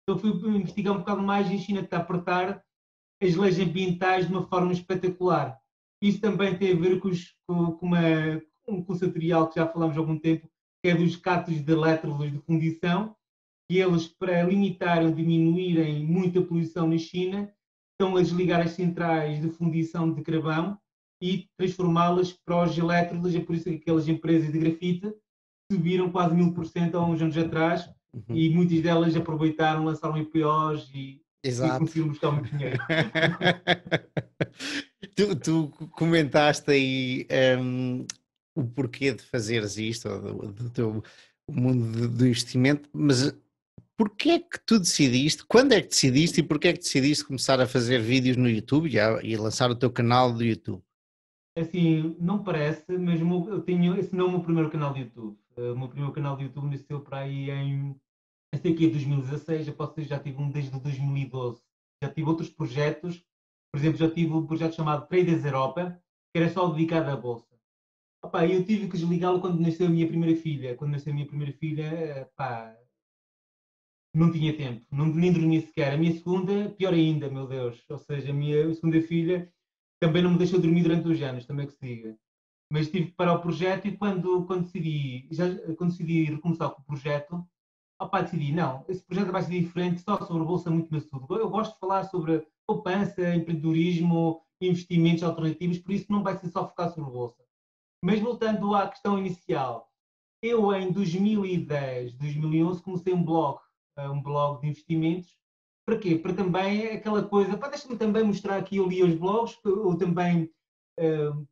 Então fui investigar um bocado mais e a China está a apertar as leis ambientais de uma forma espetacular. Isso também tem a ver com o setorial que já falamos há algum tempo, que é dos cátodos de elétrodos de fundição, e eles, para limitarem ou diminuírem muito a poluição na China, estão a desligar as centrais de fundição de carvão e transformá-las para os elétrodos. É por isso que aquelas empresas de grafite subiram quase 1000% há uns anos atrás Uhum. e muitas delas aproveitaram, lançaram IPOs e Exato. conseguiram buscar muito dinheiro. Tu comentaste aí o porquê de fazeres isto, ou do teu mundo do investimento, mas porquê é que tu decidiste, quando é que decidiste e porquê é que decidiste começar a fazer vídeos no YouTube e a lançar o teu canal do YouTube? Assim, não parece, mas eu tenho, esse não é o meu primeiro canal de YouTube. O meu primeiro canal de YouTube nasceu para aí esse aqui é 2016, eu posso dizer que já tive um desde 2012. Já tive outros projetos, por exemplo, já tive um projeto chamado Traders Europa, que era só dedicado à Bolsa. Opa, eu tive que desligá-lo quando nasceu a minha primeira filha. Quando nasceu a minha primeira filha, pá, não tinha tempo, não, nem dormia sequer. A minha segunda, pior ainda, meu Deus. Ou seja, a minha segunda filha também não me deixou dormir durante os anos, também que se diga. Mas tive que parar o projeto e quando decidi recomeçar com o projeto, opá, decidi, não, esse projeto vai ser diferente só sobre a Bolsa muito maçudo. Eu gosto de falar sobre poupança, empreendedorismo, investimentos alternativos, por isso não vai ser só focar sobre a Bolsa. Mas voltando à questão inicial, eu em 2010, 2011 comecei um blog de investimentos. Para quê? Para também aquela coisa, para deixa-me também mostrar aqui, eu lia os blogs, eu também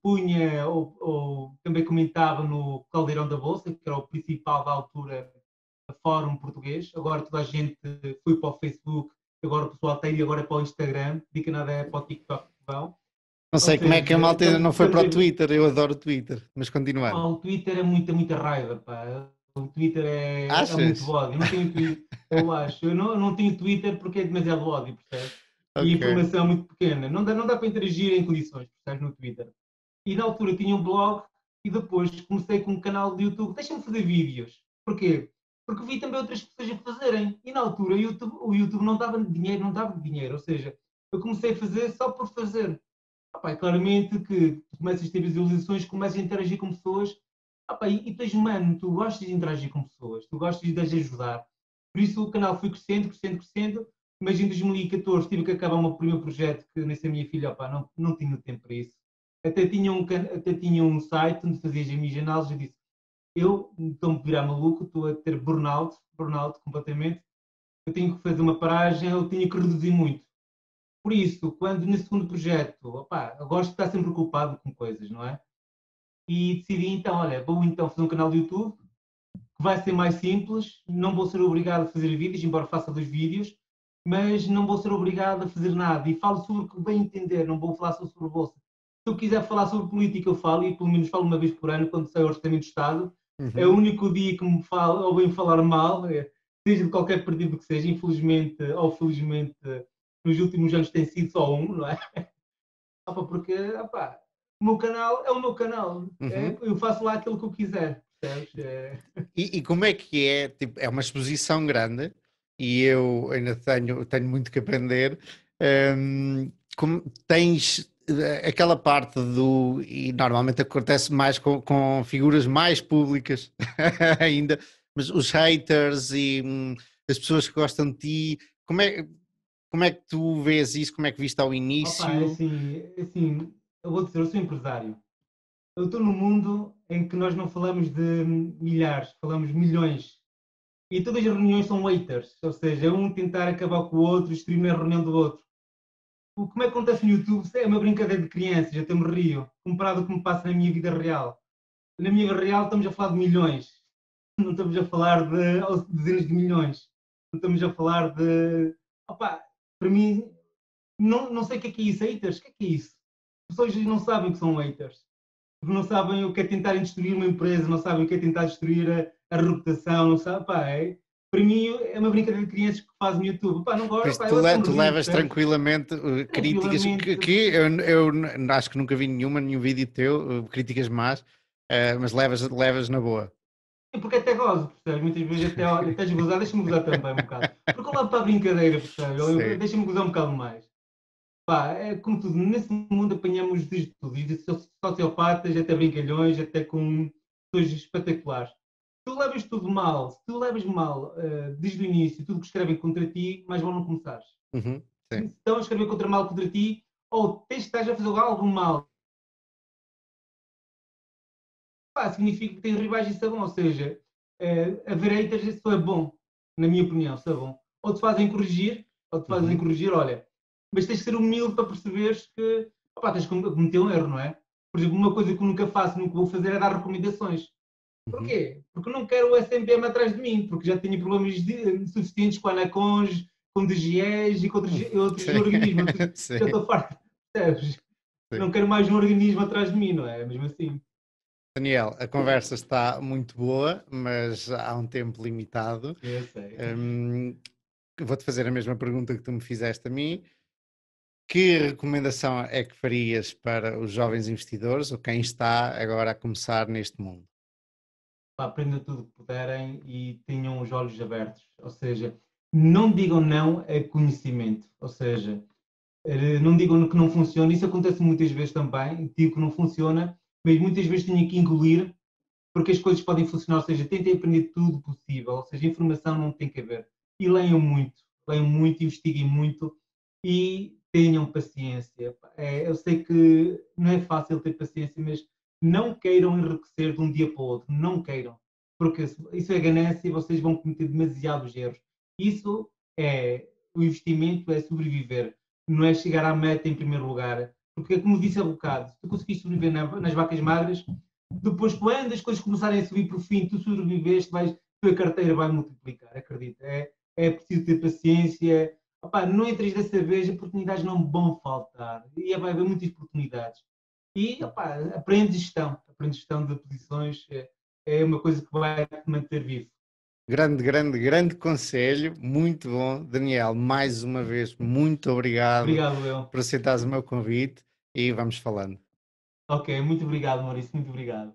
punha ou também comentava no Caldeirão da Bolsa, que era o principal da altura fórum português. Agora toda a gente foi para o Facebook, agora o pessoal tem e agora é para o Instagram, dica nada é para o TikTok que vão. Não Ou sei como é que a seja, malta ainda não foi para o estamos Twitter, eu adoro o Twitter, mas Pá, continuando. o Twitter é muita raiva, pá. O Twitter é muito Achas? ódio. Eu não tenho Twitter, eu acho. Eu não tenho Twitter porque é demasiado ódio, percebes? E a Ok. informação é muito pequena. Não dá para interagir em condições, percebes, no Twitter. E na altura tinha um blog e depois comecei com um canal de YouTube. Deixa-me fazer vídeos. Porquê? Porque vi também outras pessoas a fazerem. E na altura o YouTube não dava dinheiro, não dava dinheiro. Ou seja, eu comecei a fazer só por fazer. Opa, é claramente que tu começas a ter visualizações, começas a interagir com pessoas. Opa, e tu és humano, tu gostas de interagir com pessoas, tu gostas de as ajudar. Por isso o canal foi crescendo, crescendo, crescendo. Mas em 2014 tive que acabar o meu primeiro projeto, que nessa minha filha opa, não tinha tempo para isso. Até tinha um site onde fazias as minhas análises. Eu disse: eu estou-me a virar maluco, estou a ter burnout completamente. Eu tenho que fazer uma paragem, eu tinha que reduzir muito. Por isso, quando no segundo projeto, opá, eu gosto de estar sempre ocupado com coisas, não é? E decidi então, olha, vou então fazer um canal de YouTube que vai ser mais simples, não vou ser obrigado a fazer vídeos, embora faça 2 vídeos, mas não vou ser obrigado a fazer nada. E falo sobre o que bem entender, não vou falar só sobre a bolsa. Se eu quiser falar sobre política, eu falo, e pelo menos falo uma vez por ano, quando sai o Orçamento do Estado. É o Uhum. único dia que me fala, ou bem falar mal, seja de qualquer partido que seja, infelizmente ou felizmente, nos últimos anos tem sido só um, não é? Opa, porque opa, o meu canal é o meu canal, Uhum. eu faço lá aquilo que eu quiser, percebes? E como é que é? Tipo, é uma exposição grande e eu ainda tenho muito que aprender. Como tens aquela parte do. E normalmente acontece mais com figuras mais públicas ainda, mas os haters e as pessoas que gostam de ti, como é, como é que tu vês isso? Como é que viste ao Opa, início? é assim, eu vou dizer, eu sou empresário. Eu estou num mundo em que nós não falamos de milhares, falamos de milhões. E todas as reuniões são haters, ou seja, é um tentar acabar com o outro, destruir a reunião do outro. Como é que acontece no YouTube? É uma brincadeira de crianças, eu até me rio, comparado com o que me passa na minha vida real. Na minha vida real estamos a falar de milhões, não estamos a falar de dezenas de milhões, não estamos a falar de. Opa, para mim, não sei o que é isso, haters, o que é isso? As pessoas não sabem o que são haters, porque não sabem o que é tentarem destruir uma empresa, não sabem o que é tentar destruir a reputação, não sabem, pá, para mim é uma brincadeira de crianças que fazem no YouTube, pá, não Por gosto, isso pá, eu até me tu rio, levas percebes? tranquilamente críticas Tranquilamente, que acho que nunca vi nenhum vídeo teu, críticas más, mas levas na boa. porque até gozo, percebes? Muitas vezes até, olha, até gozar, deixa-me gozar também um bocado, porque eu levo para a brincadeira, percebes? Sim. Deixa-me gozar um bocado mais. Pá, é como tudo, nesse mundo apanhamos de tudo, e de sociopatas até brincalhões, até com pessoas espetaculares. Se tu levas tudo mal, se tu levas mal desde o início, tudo que escrevem contra ti, mais vão não começares. Uhum, Se sim. estão a escrever mal contra ti, ou tens estás a fazer algo mal, pá, significa que tens rivais e isso é bom. Ou seja, haver haters, isso é bom, na minha opinião, isso é bom. Ou te fazem Uhum, corrigir, olha, mas tens de ser humilde para perceberes que opá, tens que cometer um erro, não é? Por exemplo, uma coisa que eu nunca faço, nunca vou fazer é dar recomendações. uhum. Porquê? Porque eu não quero o SMPM atrás de mim, porque já tenho problemas suficientes com a Anaconj, com DGEs e com outros Sim, organismos. Já sim, estou farto, percebes? sim. Não quero mais um organismo atrás de mim, não é? Mesmo assim. Daniel, a conversa está muito boa, mas há um tempo limitado. Eu sei. Hum, Vou-te fazer a mesma pergunta que tu me fizeste a mim. Que recomendação é que farias para os jovens investidores ou quem está agora a começar neste mundo? Pá, aprendam tudo o que puderem e tenham os olhos abertos. Ou seja, não digam não a conhecimento. Ou seja, não digam que não funciona. Isso acontece muitas vezes também. Digo que não funciona, mas muitas vezes tenho que engolir porque as coisas podem funcionar. Ou seja, tentem aprender tudo possível. Ou seja, informação não tem que haver. E leiam muito, investiguem muito e tenham paciência. Eu sei que não é fácil ter paciência, mas não queiram enriquecer de um dia para o outro. Não queiram. Porque isso é ganância e vocês vão cometer demasiados erros. Isso é o investimento, é sobreviver. Não é chegar à meta em primeiro lugar. Porque, como disse há bocado, se tu conseguiste sobreviver nas vacas magras, depois, quando as coisas começarem a subir para o fim, tu sobreviveste, a tua carteira vai multiplicar, acredita. É preciso ter paciência. Opa, não entres dessa vez, oportunidades não vão faltar. E vai haver muitas oportunidades. E opa, aprende gestão de posições, é uma coisa que vai te manter vivo. Grande conselho, muito bom. Daniel, mais uma vez, muito obrigado Obrigado, eu. por aceitares o meu convite e vamos falando. Ok, muito obrigado, Maurício, muito obrigado.